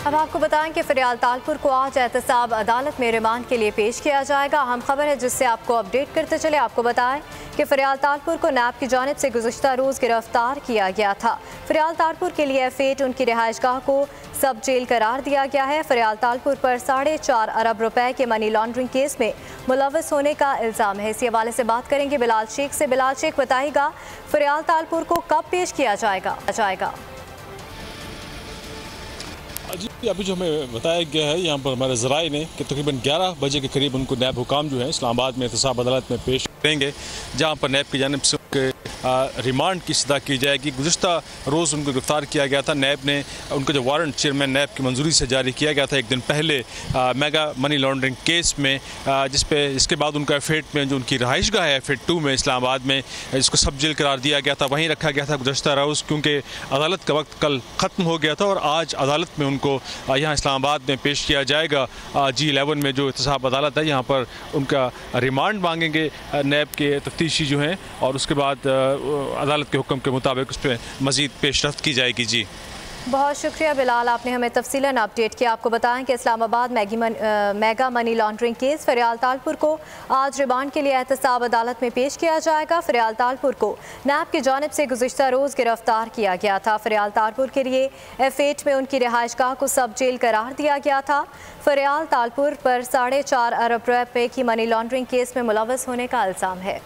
अब आपको बताएं कि फरियाल तालपुर को आज एहतसाब अदालत में रिमांड के लिए पेश किया जाएगा। अहम खबर है जिससे आपको अपडेट करते चले। आपको बताएं कि फरियाल तालपुर को नैब की जानिब से गुज़श्ता रोज़ गिरफ्तार किया गया था। फरियाल तालपुर के लिए F8 उनकी रिहाइशगाह को सब जेल करार दिया गया है। फरियाल तालपुर पर 4.5 अरब रुपए के मनी लॉन्ड्रिंग केस में मुलव्वस होने का इल्ज़ाम है। इसी हवाले से बात करेंगे बिलाल शेख से। बिलाल शेख, बताइएगा फरियाल तालपुर को कब पेश किया जाएगा? जी, अभी जो हमें बताया गया है यहाँ पर हमारे ज़राए ने कि तकरीबन 11 बजे के करीब उनको नैब हुकाम जो है इस्लामाबाद में एहतसाब अदालत में पेश करेंगे, जहाँ पर नैब की जानिब से उनके रिमांड की सदा की जाएगी। गुज़श्ता रोज़ उनको गिरफ्तार किया गया था। नैब ने उनका जो वारंट चेयरमैन नैब की मंजूरी से जारी किया गया था एक दिन पहले मेगा मनी लॉन्ड्रिंग केस में, इसके बाद उनका F8 में जो उनकी रहाइशगाह है F8 2 में इस्लामाबाद में, इसको सब जेल करार दिया गया था। वहीं रखा गया था गुज़श्ता रोज़, क्योंकि अदालत का वक्त कल ख़त्म हो गया था और आज अदालत में उनको यहाँ इस्लामाबाद में पेश किया जाएगा। G11 में जो एहतसाब अदालत है यहाँ पर उनका रिमांड मांगेंगे नैब के तफ्तीशी जो हैं, और उसके बाद अदालत के हुक्म के मुताबिक उस पर मज़ीद पेशरफ्त की जाएगी। जी, बहुत शुक्रिया बिलाल, आपने हमें तफसीलन अपडेट किया। आपको बताएं कि Islamabad mega money laundering case फरियाल तालपुर को आज रिमांड के लिए एहतसाब अदालत में पेश किया जाएगा। फरियाल तालपुर को नैब की जानिब से गुज़श्ता रोज़ गिरफ्तार किया गया था। फरियाल तालपुर के लिए F8 में उनकी रिहाइशगाह को सब जेल करार दिया गया था। फरियाल तालपुर पर 4.5 अरब रुपए की मनी लॉन्ड्रिंग केस में मुलव्वस होने का इल्ज़ाम है।